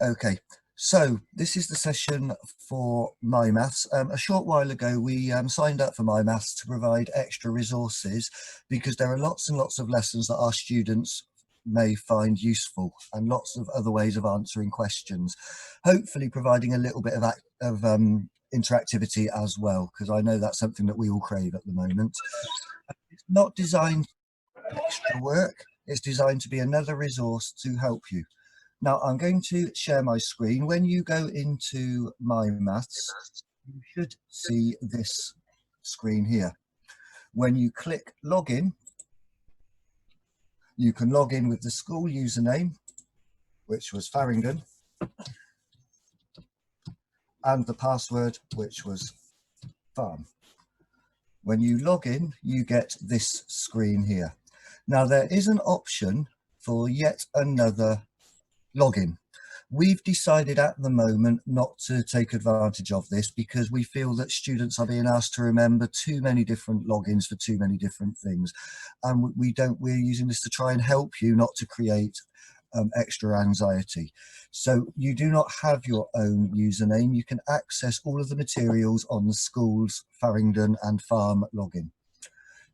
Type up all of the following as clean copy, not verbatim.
Okay, so this is the session for MyMaths. A short while ago, we signed up for MyMaths to provide extra resources because there are lots and lots of lessons that our students may find useful and lots of other ways of answering questions, hopefully providing a little bit of interactivity as well, because I know that's something that we all crave at the moment. It's not designed for extra work, it's designed to be another resource to help you. Now I'm going to share my screen. When you go into MyMaths, you should see this screen here. When you click login, you can log in with the school username, which was Farringdon, and the password, which was farm. When you log in, you get this screen here. Now there is an option for yet another login. We've decided at the moment not to take advantage of this because we feel that students are being asked to remember too many different logins for too many different things. And we're using this to try and help you, not to create extra anxiety. So you do not have your own username. You can access all of the materials on the school's Farringdon and farm login.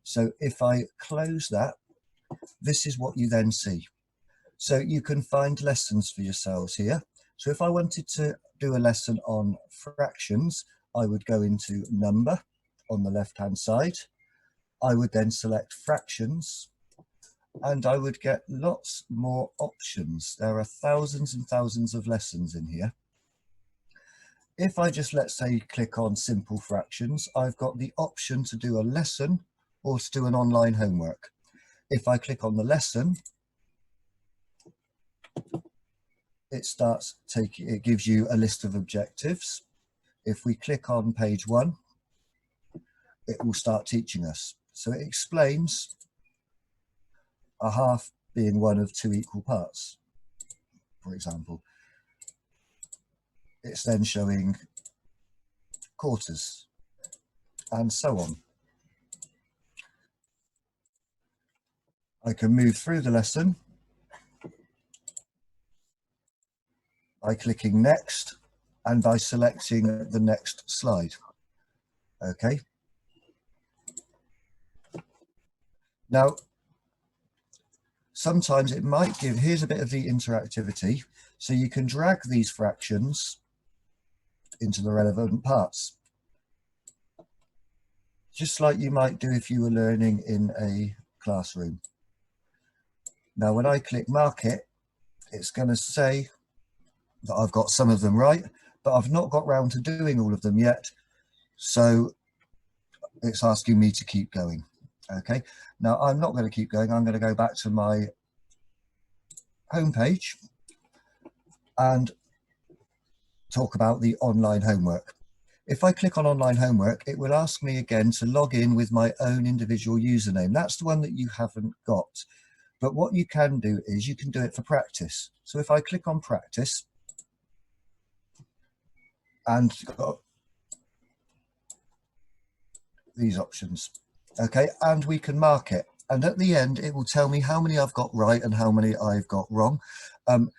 So if I close that, this is what you then see. So you can find lessons for yourselves here. So if I wanted to do a lesson on fractions, I would go into number on the left-hand side. I would then select fractions and I would get lots more options. There are thousands and thousands of lessons in here. If I just, let's say, click on simple fractions, I've got the option to do a lesson or to do an online homework. If I click on the lesson, it gives you a list of objectives. If we click on page 1, it will start teaching us. So it explains a half being one of 2 equal parts, for example. It's then showing quarters and so on. I can move through the lesson by clicking next and by selecting the next slide. Okay. Now, sometimes it might give, here's a bit of the interactivity. So you can drag these fractions into the relevant parts, just like you might do if you were learning in a classroom. Now, when I click mark it, it's going to say that I've got some of them right, but I've not got round to doing all of them yet. So it's asking me to keep going. Okay, now I'm not going to keep going. I'm going to go back to my home page and talk about the online homework. If I click on online homework, it will ask me again to log in with my own individual username. That's the one that you haven't got. But what you can do is you can do it for practice. So if I click on practice and got these options, okay, and we can mark it. And at the end, it will tell me how many I've got right and how many I've got wrong.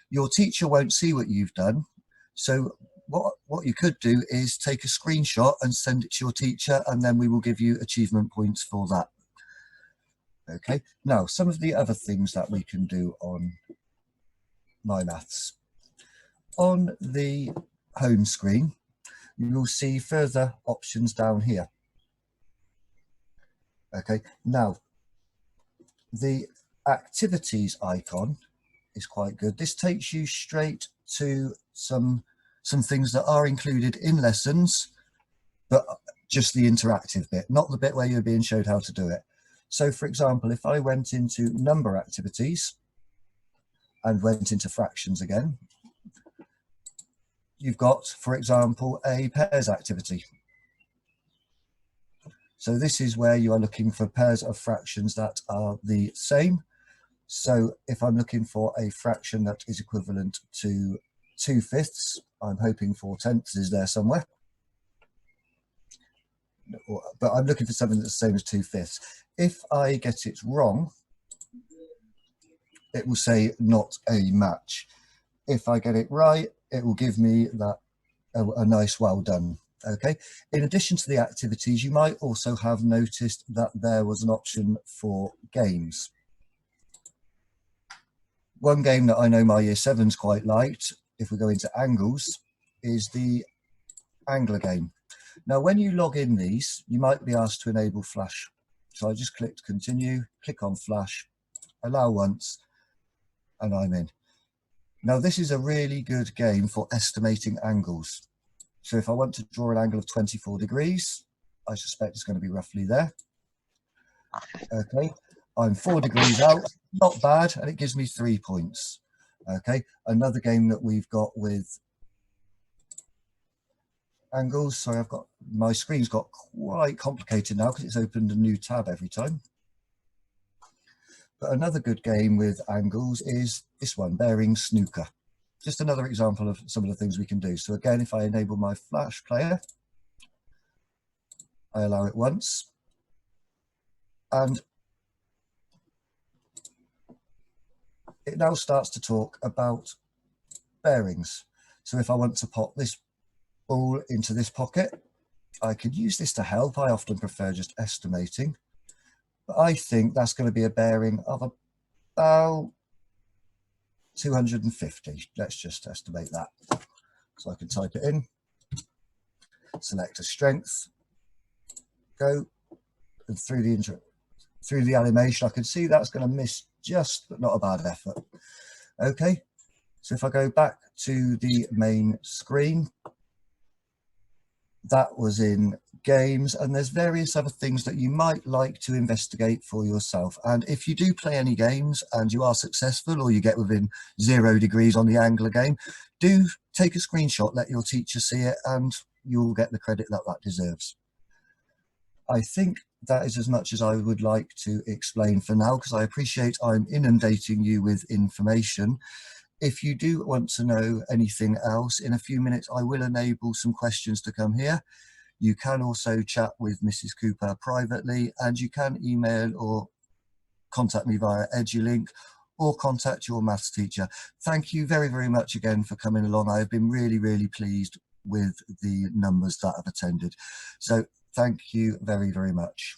Your teacher won't see what you've done. So what you could do is take a screenshot and send it to your teacher, and then we will give you achievement points for that. Okay, now some of the other things that we can do on MyMaths. On the home screen, you will see further options down here. Okay, now the activities icon is quite good. This takes you straight to some things that are included in lessons, but just the interactive bit, not the bit where you're being showed how to do it. So for example, if I went into number activities and went into fractions again, you've got, for example, a pairs activity. So this is where you are looking for pairs of fractions that are the same. So if I'm looking for a fraction that is equivalent to 2/5, I'm hoping 4/10 is there somewhere. But I'm looking for something that's the same as 2/5. If I get it wrong, it will say not a match. If I get it right, it will give me that a nice well done. Okay, in addition to the activities, you might also have noticed that there was an option for games. One game that I know my year 7s quite liked, if we go into angles, is the angler game. Now, when you log in these, you might be asked to enable flash. So I just clicked continue, click on flash, allow once, and I'm in. Now, this is a really good game for estimating angles. So if I want to draw an angle of 24 degrees, I suspect it's going to be roughly there. Okay, I'm 4 degrees out, not bad, and it gives me 3 points. Okay, another game that we've got with angles. Sorry, I've got my screen's got quite complicated now because it's opened a new tab every time. But another good game with angles is this one, bearing snooker. Just another example of some of the things we can do. So again, if I enable my flash player, I allow it once, and it now starts to talk about bearings. So if I want to pop this ball into this pocket, I could use this to help. I often prefer just estimating, but I think that's going to be a bearing of about 250. Let's just estimate that. So I can type it in, select a strength, go, and through the animation, I can see that's going to miss just, but not a bad effort. Okay, so if I go back to the main screen, that was in games, and there's various other things that you might like to investigate for yourself. And if you do play any games and you are successful, or you get within 0 degrees on the angler game, do take a screenshot, let your teacher see it, and you'll get the credit that that deserves. I think that is as much as I would like to explain for now, because I appreciate I'm inundating you with information. If you do want to know anything else, in a few minutes I will enable some questions to come here. You can also chat with Mrs. Cooper privately, and you can email or contact me via EduLink or contact your maths teacher. Thank you very, very much again for coming along. I have been really, really pleased with the numbers that have attended. So thank you very, very much.